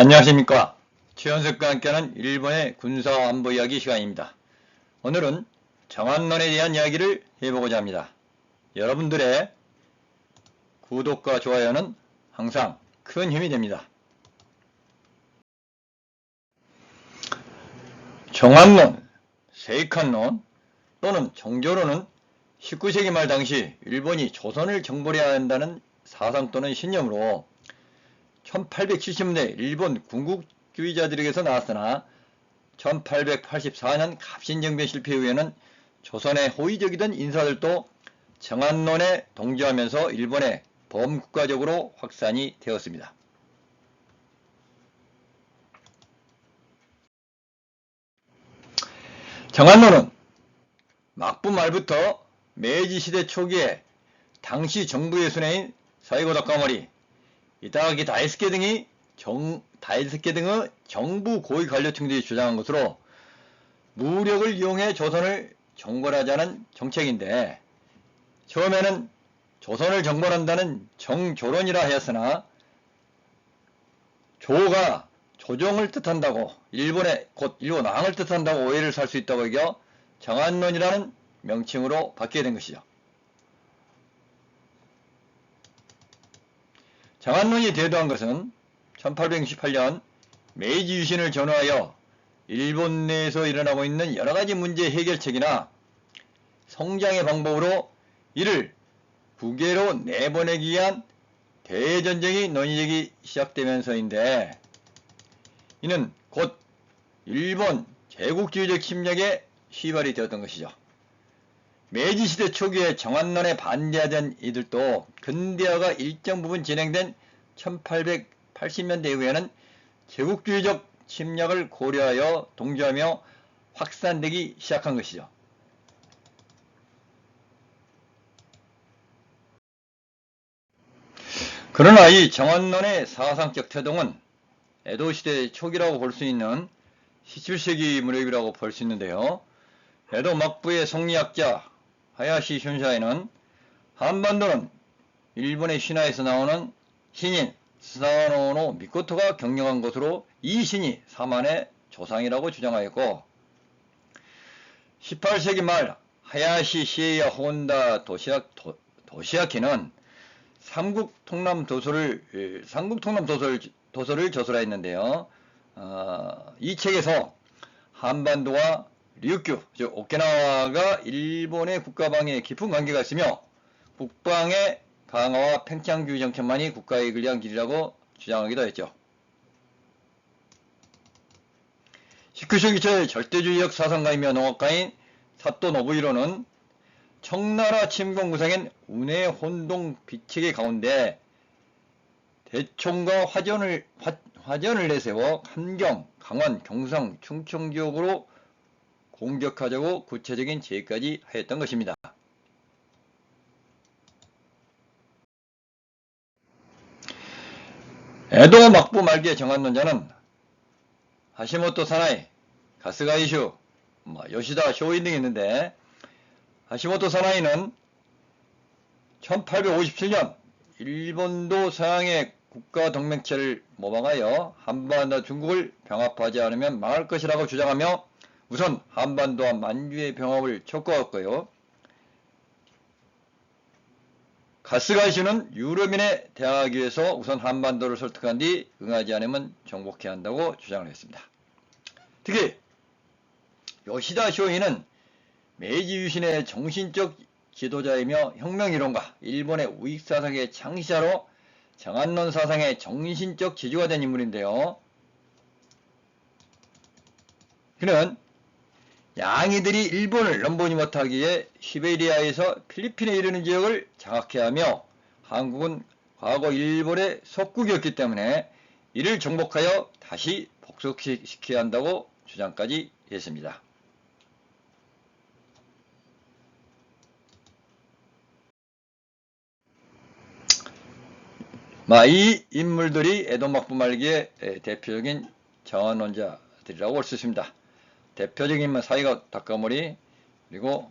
안녕하십니까. 최현석과 함께하는 일본의 군사 안보 이야기 시간입니다. 오늘은 정안론에 대한 이야기를 해보고자 합니다. 여러분들의 구독과 좋아요는 항상 큰 힘이 됩니다. 정안론, 세이칸론 또는 정조론은 19세기 말 당시 일본이 조선을 정벌해야 한다는 사상 또는 신념으로 1870년대 일본 군국주의자들에게서 나왔으나 1884년 갑신정변 실패 이후에는 조선의 호의적이던 인사들도 정안론에 동조하면서 일본의 범국가적으로 확산이 되었습니다. 정안론은 막부 말부터 메이지시대 초기에 당시 정부의 순회인 사이고 다카모리, 이타가키 다이스케 등의 정부 고위 관료층들이 주장한 것으로 무력을 이용해 조선을 정벌하자는 정책인데, 처음에는 조선을 정벌한다는 정조론이라 하였으나 조가 조정을 뜻한다고, 곧 일본 왕을 뜻한다고 오해를 살 수 있다고 여겨 정안론이라는 명칭으로 바뀌게 된 것이죠. 정안론이 대두한 것은 1868년 메이지 유신을 전후하여 일본 내에서 일어나고 있는 여러가지 문제 해결책이나 성장의 방법으로 이를 북해로 내보내기 위한 대전쟁이 논의되기 시작되면서인데, 이는 곧 일본 제국주의적 침략에 시발이 되었던 것이죠. 메이지시대 초기에 정안론에 반대하던 이들도 근대화가 일정 부분 진행된 1880년대 이후에는 제국주의적 침략을 고려하여 동조하며 확산되기 시작한 것이죠. 그러나 이 정안론의 사상적 태동은 에도시대 초기라고 볼 수 있는 17세기 무렵이라고 볼 수 있는데요. 에도 막부의 성리학자 하야시 슌샤이는 한반도는 일본의 신화에서 나오는 신인 스사노노 미코토가 경영한 것으로 이 신이 사만의 조상이라고 주장하였고, 18세기 말 하야시 시에야 혼다 도시아키는 삼국통남도서를 저술하였는데요. 이 책에서 한반도와 ryukyu, 즉 오키나와가 일본의 국가방위에 깊은 관계가 있으며 북방의 강화와 팽창주의 정책만이 국가의 이익을 위한 길이라고 주장하기도 했죠. 19세기 초 절대주의적 사상가이며 농학가인 사또 노부히로는 청나라 침공 구상인 운해 혼동 비책의 가운데 대총과 화전을 내세워 함경, 강원, 경상, 충청 지역으로 공격하자고 구체적인 제의까지 하였던 것입니다. 에도 막부 말기의 정안론자는 하시모토 사나이, 가스가 이슈, 요시다 쇼인 등이 있는데, 하시모토 사나이는 1857년 일본도 서양의 국가 동맹체를 모방하여 한반도와 중국을 병합하지 않으면 망할 것이라고 주장하며 우선 한반도와 만주의 병합을 촉구했고요. 가스가이슈는 유럽인에 대항하기 위해서 우선 한반도를 설득한 뒤 응하지 않으면 정복해야 한다고 주장을 했습니다. 특히 요시다 쇼이는 메이지 유신의 정신적 지도자이며 혁명이론가, 일본의 우익사상의 창시자로 정안론 사상의 정신적 지주가 된 인물인데요. 그는 양이들이 일본을 넘보지 못하기에 시베리아에서 필리핀에 이르는 지역을 장악해야 하며 한국은 과거 일본의 속국이었기 때문에 이를 정복하여 다시 복속시켜야 한다고 주장까지 했습니다. 이 인물들이 에도 막부 말기의 대표적인 정안론자들이라고 볼 수 있습니다. 대표적인 인물 사이가 다카모리, 그리고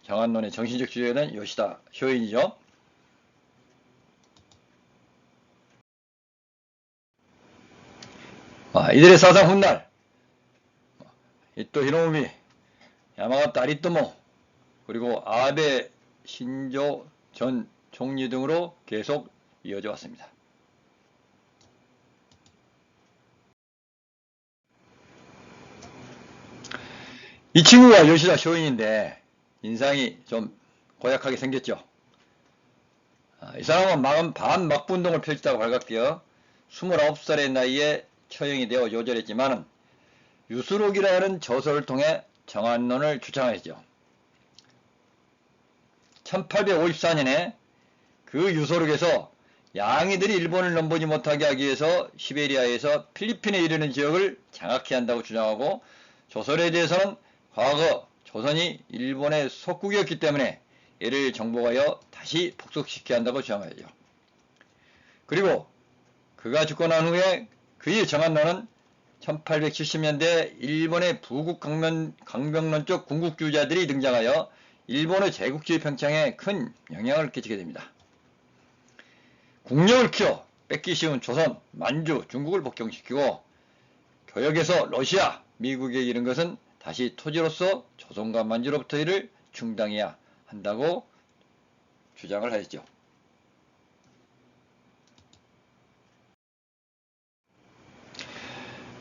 정안론의 정신적 지도자는 요시다 쇼인이죠. 이들의 사상 훗날 이토 히로부미, 야마가타 아리토모, 그리고 아베 신조 전 총리 등으로 계속 이어져 왔습니다. 이 친구가 요시다 쇼인인데 인상이 좀 고약하게 생겼죠. 이 사람은 반막부운동을 펼치다가 발각되어 29살의 나이에 처형이 되어 요절했지만 유수록이라는 저서를 통해 정한론을 주창하였죠. 1854년에 그 유서록에서 양이들이 일본을 넘보지 못하게 하기 위해서 시베리아에서 필리핀에 이르는 지역을 장악해야 한다고 주장하고, 조선에 대해서는 과거 조선이 일본의 속국이었기 때문에 이를 정복하여 다시 복속시켜야 한다고 주장하죠. 그리고 그가 죽고 난 후에 그의 정한론은 1870년대 일본의 부국 강병론적 군국주의자들이 등장하여 일본의 제국주의 평창에 큰 영향을 끼치게 됩니다. 국력을 키워 뺏기 쉬운 조선, 만주, 중국을 복종시키고 교역에서 러시아, 미국에 이른 것은 다시 토지로서 조선과 만주로부터 이를 충당해야 한다고 주장을 하였죠.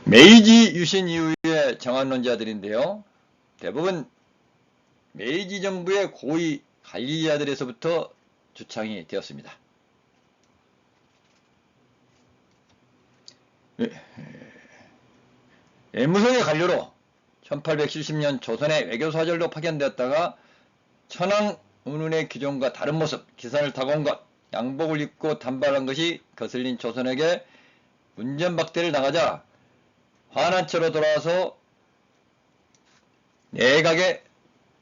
메이지 유신 이후의 정한론자들인데요. 대부분 메이지 정부의 고위 관리자들에서부터 주창이 되었습니다. 외무성의 관료로 1870년 조선의 외교사절로 파견되었다가 천황 운운의 기존과 다른 모습, 기산을 타고 온 것, 양복을 입고 단발한 것이 거슬린 조선에게 문전박대를 당하자 화난 채로 돌아와서 내각에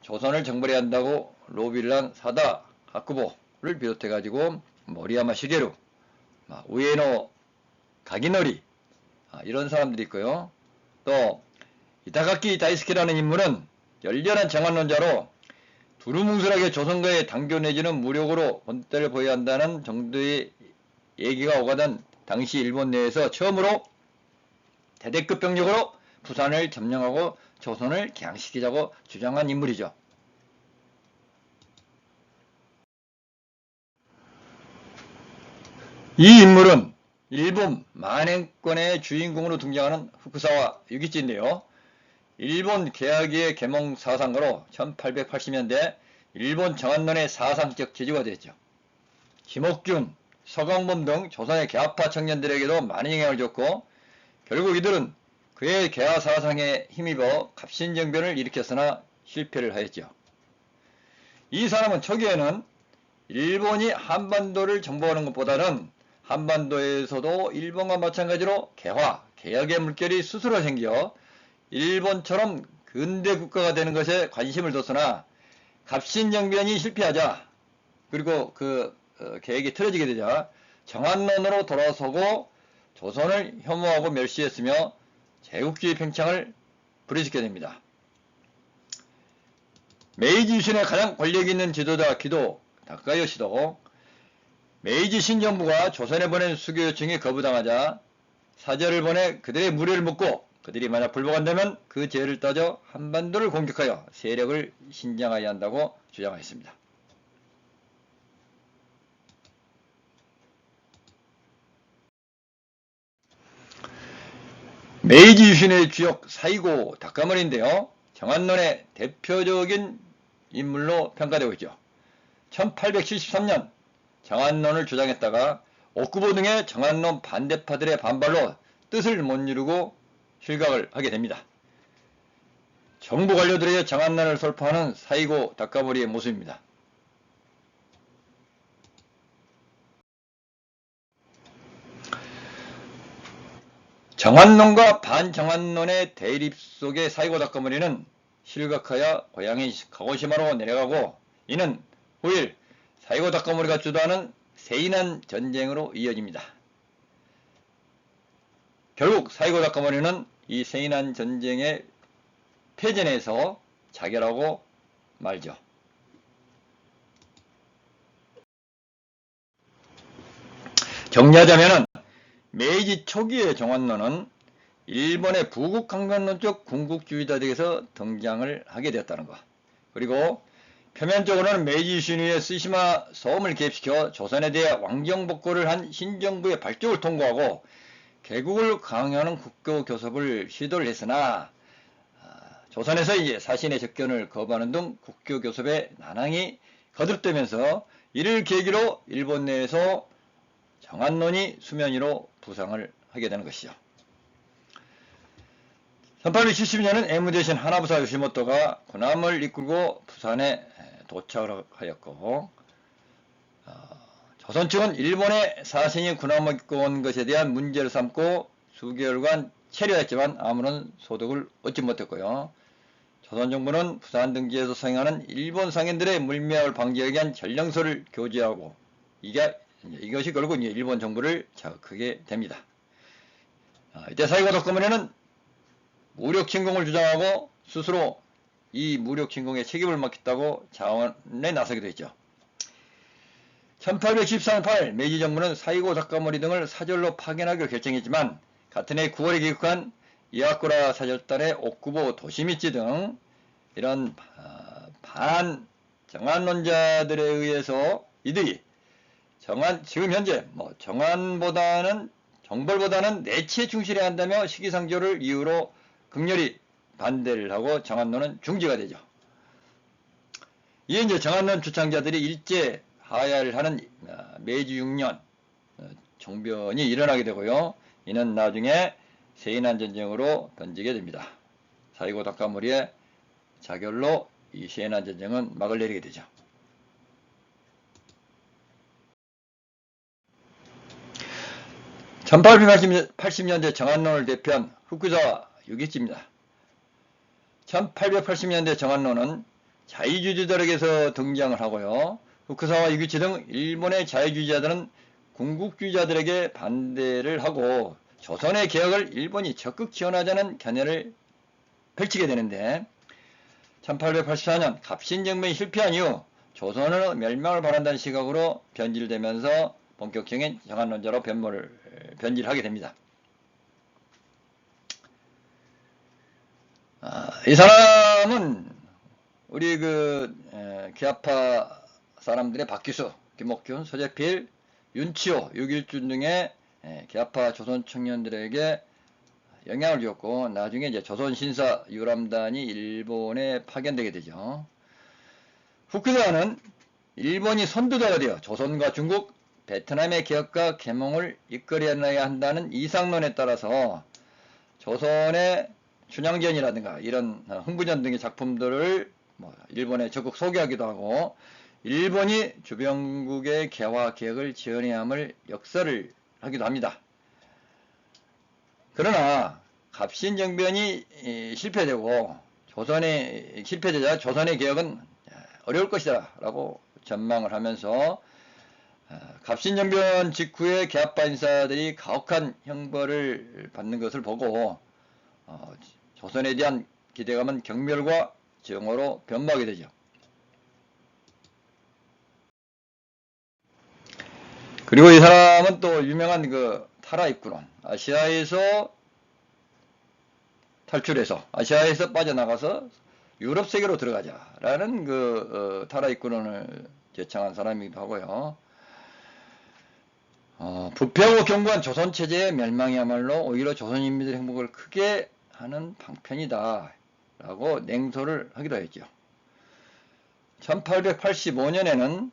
조선을 정벌해야 한다고 로빌랑 사다 하쿠보를 비롯해가지고 모리야마 시게루, 우에노 가기노리, 이런 사람들이 있고요. 또 이타가키 다이스케라는 인물은 열렬한 정한론자로 두루뭉술하게 조선과의 단교 내지는 무력으로 본때를 보여야 한다는 정도의 얘기가 오가던 당시 일본 내에서 처음으로 대대급 병력으로 부산을 점령하고 조선을 개항시키자고 주장한 인물이죠. 이 인물은 일본 만행권의 주인공으로 등장하는 후쿠사와 유기치인데요. 일본 개화기의 계몽 사상가로 1880년대 일본 정한론의 사상적 지주가 되었죠. 김옥균, 서강범 등 조선의 개화파 청년들에게도 많은 영향을 줬고, 결국 이들은 그의 개화 사상에 힘입어 갑신정변을 일으켰으나 실패를 하였죠. 이 사람은 초기에는 일본이 한반도를 정복하는 것보다는 한반도에서도 일본과 마찬가지로 개화, 개혁의 물결이 스스로 생겨 일본처럼 근대 국가가 되는 것에 관심을 뒀으나 갑신정변이 실패하자, 그리고 그 계획이 틀어지게 되자 정한론으로 돌아서고 조선을 혐오하고 멸시했으며 제국주의 팽창을 부르짖게 됩니다. 메이지 유신의 가장 권력 있는 지도자 기도 다카요시도 메이지 신정부가 조선에 보낸 수교 요청이 거부당하자 사절을 보내 그들의 무례를 묻고 그들이 만약 불복한다면 그 죄를 따져 한반도를 공격하여 세력을 신장하여야 한다고 주장하였습니다. 메이지 유신의 주역 사이고 다카모리인데요. 정한론의 대표적인 인물로 평가되고 있죠. 1873년 정한론을 주장했다가 옥구보 등의 정한론 반대파들의 반발로 뜻을 못 이루고 실각을 하게 됩니다. 정부 관료들의 정한론을 설파하는 사이고 다카모리의 모습입니다. 정한론과 반정한론의 대립 속에 사이고 다카모리는 실각하여 고향인 가고시마로 내려가고, 이는 후일 사이고 다카모리가 주도하는 세이난 전쟁으로 이어집니다. 결국 사이고 다카모리는 이 세이난 전쟁의 패전에서 자결하고 말죠. 정리하자면 메이지 초기의 정한론은 일본의 부국강변론적 군국주의자들에게서 등장을 하게 되었다는 것. 그리고 표면적으로는 메이지 신위의 쓰시마 소음을 개입시켜 조선에 대해 왕정복고를 한 신정부의 발족을 통보하고 개국을 강요하는 국교 교섭을 시도를 했으나 조선에서 이제 사신의 접견을 거부하는 등 국교 교섭에 난항이 거듭되면서 이를 계기로 일본 내에서 정한론이 수면 위로 부상을 하게 되는 것이죠. 1870년은 애무 대신 하나부사 요시모토가 군함을 이끌고 부산에 도착을 하였고, 조선 측은 일본의 사신이 군함을 이끌고 온 것에 대한 문제를 삼고 수개월간 체류했지만 아무런 소득을 얻지 못했고요. 조선 정부는 부산 등지에서 사용하는 일본 상인들의 물매학을 방지하기 위한 전령서를 교제하고 이것이 결국 일본 정부를 자극하게 됩니다. 이때 사이고 덕거문에는 무력 침공을 주장하고 스스로 이 무력 침공에 책임을 맡겠다고 자원에 나서기도 했죠. 1813년 8월 메이지 정부는 사이고 닭가머리 등을 사절로 파견하기로 결정했지만 같은 해 9월에 기획한 이와쿠라 사절단의 옥구보 도시미치 등 이런 반정한론자들에 의해서 이들이 지금 현재 정벌보다는 내치에 충실해야 한다며 시기상조를 이유로 극렬히 반대를 하고 정한론은 중지가 되죠. 이에 이제 정한론 주창자들이 일제 하야를 하는 메이지 6년 정변이 일어나게 되고요. 이는 나중에 세인한 전쟁으로 번지게 됩니다. 사이고 닭가머리의 자결로 이 세인한 전쟁은 막을 내리게 되죠. (1880년대) 정한론을 대표한 후쿠자와 유기치입니다. 1880년대 정한론은 자유주의자들에게서 등장을 하고요. 후쿠사와 유기치 등 일본의 자유주의자들은 군국주의자들에게 반대를 하고 조선의 개혁을 일본이 적극 지원하자는 견해를 펼치게 되는데 1884년 갑신정변이 실패한 이후 조선의 멸망을 바란다는 시각으로 변질되면서 본격적인 정한론자로 변질하게 됩니다. 이 사람은 우리 기아파 사람들의 박기수, 김옥균, 서재필, 윤치호, 유길준 등의 기아파 조선 청년들에게 영향을 주었고 나중에 이제 조선 신사 유람단이 일본에 파견되게 되죠. 후쿠자와는 일본이 선두자가 되어 조선과 중국, 베트남의 개혁과 계몽을 이끌어내야 한다는 이상론에 따라서 조선의 춘향전이라든가 이런 흥부전 등의 작품들을 일본에 적극 소개하기도 하고 일본이 주변국의 개화 개혁을 지원해야 함을 역설을 하기도 합니다. 그러나 갑신정변이 실패되고 실패되자 조선의 개혁은 어려울 것이다 라고 전망을 하면서 갑신정변 직후에 개화파 인사들이 가혹한 형벌을 받는 것을 보고 조선에 대한 기대감은 경멸과 정오로 변모하게 되죠. 그리고 이 사람은 또 유명한 타라입구론, 아시아에서 탈출해서 아시아에서 빠져나가서 유럽 세계로 들어가자라는 타라입구론을 제창한 사람이기도 하고요. 부패하고 견고한 조선 체제의 멸망이야말로 오히려 조선 인민들의 행복을 크게 하는 방편이다 라고 냉소를 하기도 했죠. 1885년에는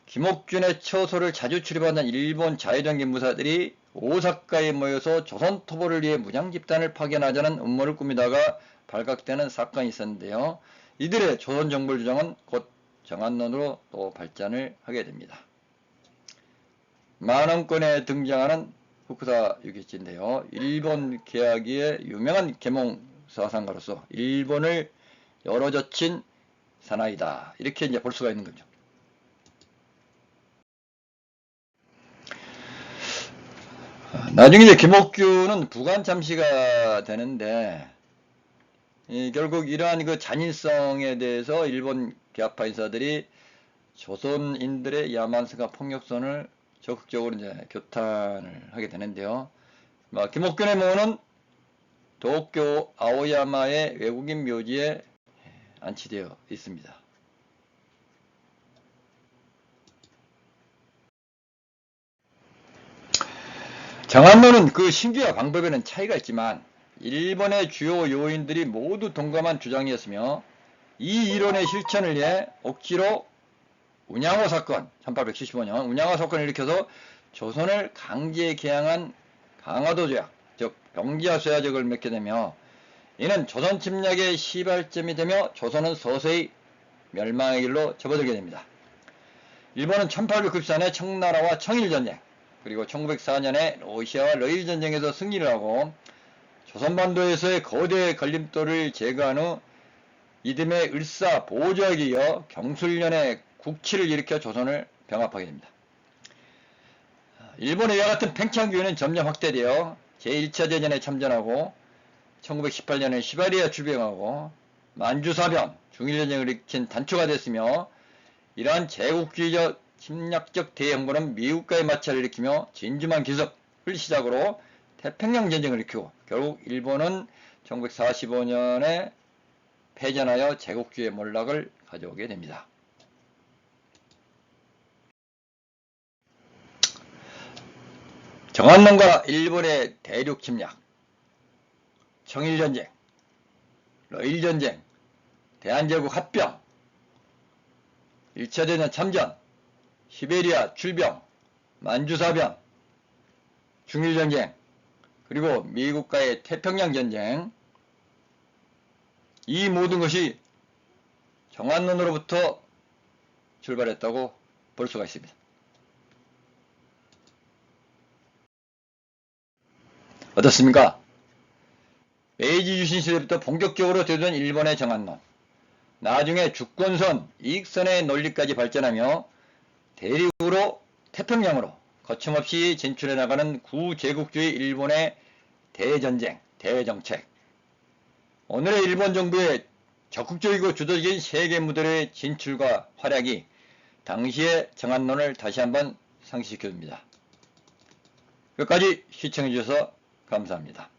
김옥균의 처소를 자주 출입하는 일본 자유정기 무사들이 오사카에 모여서 조선 토벌을 위해 무장집단을 파견하자는 음모를 꾸미다가 발각되는 사건이 있었는데요. 이들의 조선 정벌 주장은 곧 정한론으로 또 발전을 하게 됩니다. 만원권에 등장하는 후쿠사 유기치인데요. 일본 계하기의 유명한 계몽 사상가로서 일본을 열어젖힌 사나이다. 이렇게 이제 볼 수가 있는 거죠. 나중에 이제 김옥균은 부관 참시가 되는데 결국 이러한 잔인성에 대해서 일본 계하파 인사들이 조선인들의 야만성과 폭력성을 적극적으로 이제 규탄을 하게 되는데요. 김옥균의 모는 도쿄 아오야마의 외국인 묘지에 안치되어 있습니다. 정한론은 그 신기와 방법에는 차이가 있지만 일본의 주요 요인들이 모두 동감한 주장이었으며 이 이론의 실천을 위해 억지로 운양호 사건, 1875년 운양호 사건을 일으켜서 조선을 강제 개항한 강화도 조약, 즉 병지하수야적을 맺게 되며 이는 조선 침략의 시발점이 되며 조선은 서서히 멸망의 길로 접어들게 됩니다. 일본은 1894년에 청나라와 청일전쟁, 그리고 1904년에 러시아와 러일전쟁에서 승리를 하고 조선반도에서의 거대 걸림돌을 제거한 후 이듬해 을사 보조약에 이어 경술련의 국치를 일으켜 조선을 병합하게 됩니다. 일본의 이와 같은 팽창기운은 점점 확대되어 제1차 대전에 참전하고 1918년에 시베리아 출병하고 만주사변, 중일전쟁을 일으킨 단초가 됐으며 이러한 제국주의적 침략적 대형부는 미국과의 마찰을 일으키며 진주만 기습을 시작으로 태평양 전쟁을 일으키고 결국 일본은 1945년에 패전하여 제국주의의 몰락을 가져오게 됩니다. 정한론과 일본의 대륙 침략, 청일전쟁, 러일전쟁, 대한제국 합병, 1차 대전 참전, 시베리아 출병, 만주사변, 중일전쟁, 그리고 미국과의 태평양전쟁, 이 모든 것이 정한론으로부터 출발했다고 볼 수가 있습니다. 어떻습니까? 메이지 유신 시대부터 본격적으로 되던 일본의 정한론, 나중에 주권선, 이익선의 논리까지 발전하며 대륙으로 태평양으로 거침없이 진출해 나가는 구제국주의 일본의 대전쟁, 대정책, 오늘의 일본 정부의 적극적이고 주도적인 세계 무대의 진출과 활약이 당시의 정한론을 다시 한번 상기시켜줍니다. 끝까지 시청해 주셔서 감사합니다.